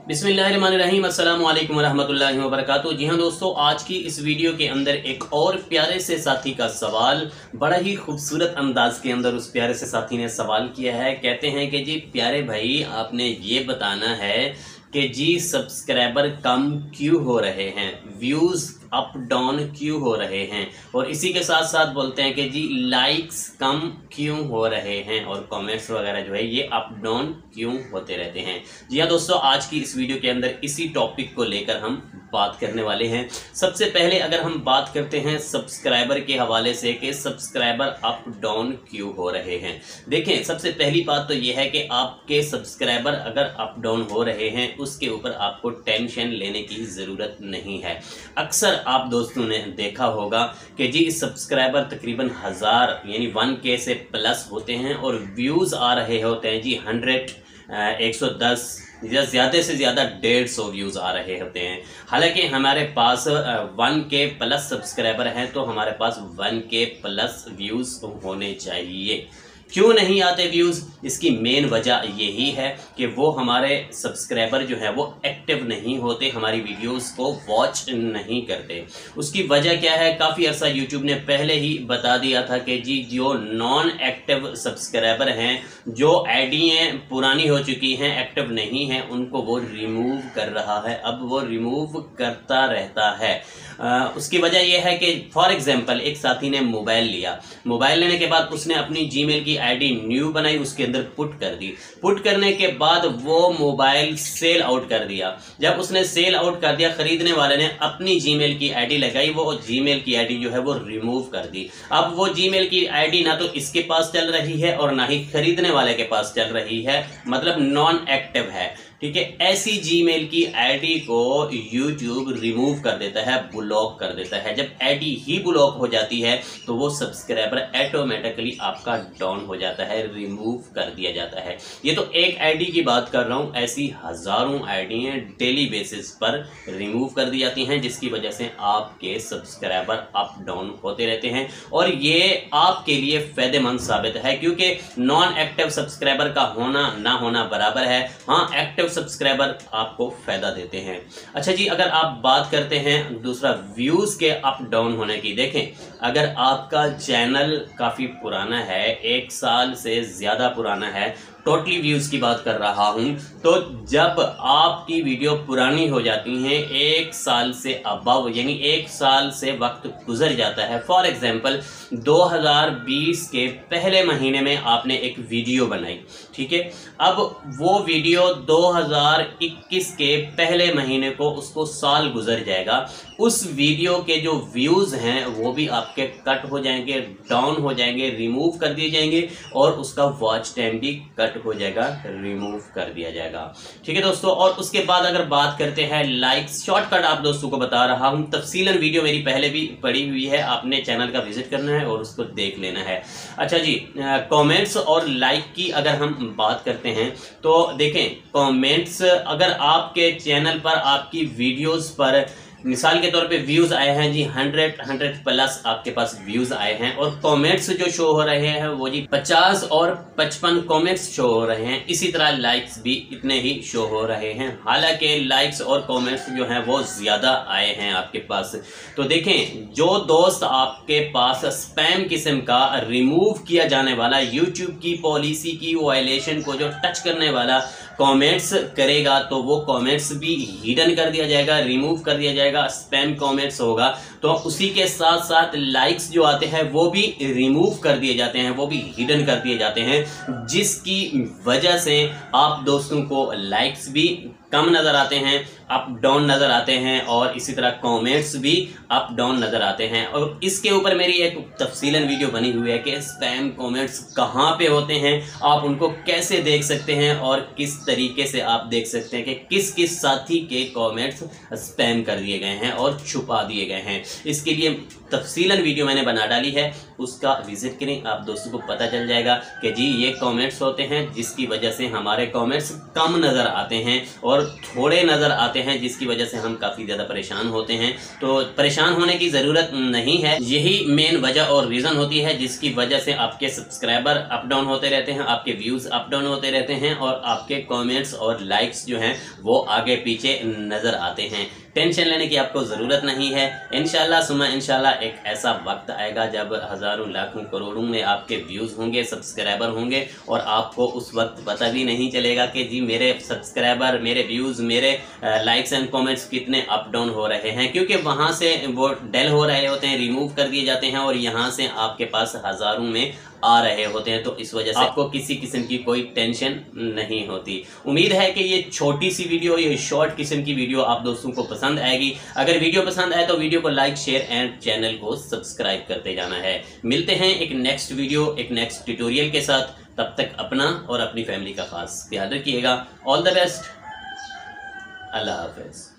बिस्मिल्लाहिर्रहमानिर्रहीम अस्सलामु अलैकुम वरहमतुल्लाहि वबरकातुहू। जी हाँ दोस्तों, आज की इस वीडियो के अंदर एक और प्यारे से साथी का सवाल बड़ा ही खूबसूरत अंदाज के अंदर उस प्यारे से साथी ने सवाल किया है। कहते हैं कि जी प्यारे भाई, आपने ये बताना है कि जी सब्सक्राइबर कम क्यों हो रहे हैं, व्यूज़ अप डाउन क्यों हो रहे हैं, और इसी के साथ साथ बोलते हैं कि जी लाइक्स कम क्यों हो रहे हैं और कमेंट्स वगैरह जो है ये अप डाउन क्यों होते रहते हैं। जी हाँ दोस्तों, आज की इस वीडियो के अंदर इसी टॉपिक को लेकर हम बात करने वाले हैं। सबसे पहले अगर हम बात करते हैं सब्सक्राइबर के हवाले से कि सब्सक्राइबर अप डाउन क्यों हो रहे हैं। देखें, सबसे पहली बात तो ये है कि आपके सब्सक्राइबर अगर अप डाउन हो रहे हैं उसके ऊपर आपको टेंशन लेने की ज़रूरत नहीं है। अक्सर आप दोस्तों ने देखा होगा कि जी सब्सक्राइबर तकरीबन 1000 यानी 1K से प्लस होते हैं और व्यूज़ आ रहे होते हैं जी 100, 110 या ज़्यादा से ज़्यादा 150 व्यूज़ आ रहे होते हैं। हालांकि हमारे पास 1K प्लस सब्सक्राइबर हैं तो हमारे पास 1K प्लस व्यूज़ होने चाहिए। क्यों नहीं आते व्यूज़? इसकी मेन वजह यही है कि वो हमारे सब्सक्राइबर जो है वो एक्टिव नहीं होते, हमारी वीडियोस को वॉच नहीं करते। उसकी वजह क्या है? काफ़ी अर्सा यूट्यूब ने पहले ही बता दिया था कि जी जो नॉन एक्टिव सब्सक्राइबर हैं, जो आईडियाँ पुरानी हो चुकी हैं, एक्टिव नहीं हैं, उनको वो रिमूव कर रहा है। अब वो रिमूव करता रहता है। उसकी वजह यह है कि फॉर एग्जांपल एक साथी ने मोबाइल लिया, मोबाइल लेने के बाद उसने अपनी जीमेल की आईडी न्यू बनाई, उसके अंदर पुट कर दी। पुट करने के बाद वो मोबाइल सेल आउट कर दिया। जब उसने सेल आउट कर दिया, खरीदने वाले ने अपनी जीमेल की आईडी लगाई, वो जीमेल की आईडी जो है वो रिमूव कर दी। अब वो जीमेल की आईडी ना तो इसके पास चल रही है और ना ही खरीदने वाले के पास चल रही है, मतलब नॉन एक्टिव है। ठीक है, ऐसी जीमेल की आईडी को यूट्यूब रिमूव कर देता है, ब्लॉक कर देता है। जब आईडी ही ब्लॉक हो जाती है तो वो सब्सक्राइबर ऑटोमेटिकली आपका डाउन हो जाता है, रिमूव कर दिया जाता है। ये तो एक आईडी की बात कर रहा हूं, ऐसी हजारों आईडियां डेली बेसिस पर रिमूव कर दी जाती हैं, जिसकी वजह से आपके सब्सक्राइबर अप डाउन होते रहते हैं। और ये आपके लिए फायदेमंद साबित है, क्योंकि नॉन एक्टिव सब्सक्राइबर का होना ना होना बराबर है। हाँ, एक्टिव सब्सक्राइबर आपको फायदा देते हैं। अच्छा जी, अगर आप बात करते हैं दूसरा व्यूज के अप डाउन होने की, देखें अगर आपका चैनल काफी पुराना है, 1 साल से ज्यादा पुराना है, टोटली व्यूज की बात कर रहा हूं, तो जब आपकी वीडियो पुरानी हो जाती हैं 1 साल से अबव, यानी 1 साल से वक्त गुजर जाता है, फॉर एग्जांपल 2020 के पहले महीने में आपने एक वीडियो बनाई, ठीक है, अब वो वीडियो 2021 के पहले महीने को उसको साल गुजर जाएगा, उस वीडियो के जो व्यूज हैं वो भी आपके कट हो जाएंगे, डाउन हो जाएंगे, रिमूव कर दिए जाएंगे, और उसका वॉच टाइम भी कट हो जाएगा, रिमूव कर दिया जाएगा। ठीक है दोस्तों, और उसके बाद अगर बात करते हैं लाइक्स, शॉर्टकट आप दोस्तों को बता रहा हूं, तफसीलन वीडियो मेरी पहले भी पड़ी हुई है, आपने चैनल का विजिट करना है और उसको देख लेना है। अच्छा जी, कमेंट्स और लाइक की अगर हम बात करते हैं तो देखें, कमेंट्स अगर आपके चैनल पर आपकी वीडियोस पर मिसाल के तौर पे व्यूज आए हैं जी 100 प्लस आपके पास व्यूज आए हैं, और कमेंट्स जो शो हो रहे हैं वो जी 50 और 55 कमेंट्स शो हो रहे हैं, इसी तरह लाइक्स भी इतने ही शो हो रहे हैं। हालांकि लाइक्स और कमेंट्स जो हैं वो ज्यादा आए हैं आपके पास। तो देखें, जो दोस्त आपके पास स्पैम किस्म का रिमूव किया जाने वाला, यूट्यूब की पॉलिसी की वायलेशन को जो टच करने वाला कमेंट्स करेगा, तो वो कमेंट्स भी हिडन कर दिया जाएगा, रिमूव कर दिया जाएगा, स्पैम कमेंट्स होगा। तो उसी के साथ साथ लाइक्स जो आते हैं वो भी रिमूव कर दिए जाते हैं, वो भी हिडन कर दिए जाते हैं, जिसकी वजह से आप दोस्तों को लाइक्स भी कम नजर आते हैं, अप डाउन नजर आते हैं, और इसी तरह कमेंट्स भी अप डाउन नजर आते हैं। और इसके ऊपर मेरी एक तफसीलन वीडियो बनी हुई है कि स्पैम कमेंट्स कहाँ पे होते हैं, आप उनको कैसे देख सकते हैं, और किस तरीके से आप देख सकते हैं कि किस किस साथी के कमेंट्स स्पैम कर दिए गए हैं और छुपा दिए गए हैं। इसके लिए तफसीलन वीडियो मैंने बना डाली है, उसका विजिट करें, आप दोस्तों को पता चल जाएगा कि जी ये कमेंट्स होते हैं जिसकी वजह से हमारे कमेंट्स कम नज़र आते हैं और थोड़े नज़र आते हैं, जिसकी वजह से हम काफ़ी ज़्यादा परेशान होते हैं। तो परेशान होने की ज़रूरत नहीं है, यही मेन वजह और रीज़न होती है जिसकी वजह से आपके सब्सक्राइबर अप डाउन होते रहते हैं, आपके व्यूज़ अप डाउन होते रहते हैं और आपके कमेंट्स और लाइक्स जो हैं वो आगे पीछे नज़र आते हैं। टेंशन लेने की आपको ज़रूरत नहीं है। इंशाल्लाह सुमा इंशाल्लाह एक ऐसा वक्त आएगा जब हज़ारों लाखों करोड़ों में आपके व्यूज़ होंगे, सब्सक्राइबर होंगे और आपको उस वक्त पता भी नहीं चलेगा कि जी मेरे सब्सक्राइबर, मेरे व्यूज़, मेरे लाइक्स एंड कमेंट्स कितने अप डाउन हो रहे हैं, क्योंकि वहाँ से वो डेल हो रहे होते हैं, रिमूव कर दिए जाते हैं और यहाँ से आपके पास हज़ारों में आ रहे होते हैं। तो इस वजह से आपको किसी किस्म की कोई टेंशन नहीं होती। उम्मीद है कि ये छोटी सी वीडियो, ये शॉर्ट किस्म की वीडियो आप दोस्तों को पसंद आएगी। अगर वीडियो पसंद आए तो वीडियो को लाइक, शेयर एंड चैनल को सब्सक्राइब करते जाना है। मिलते हैं एक नेक्स्ट वीडियो, एक नेक्स्ट ट्यूटोरियल के साथ। तब तक अपना और अपनी फैमिली का खास ख्याल रखिएगा। All the best. Allah Hafiz.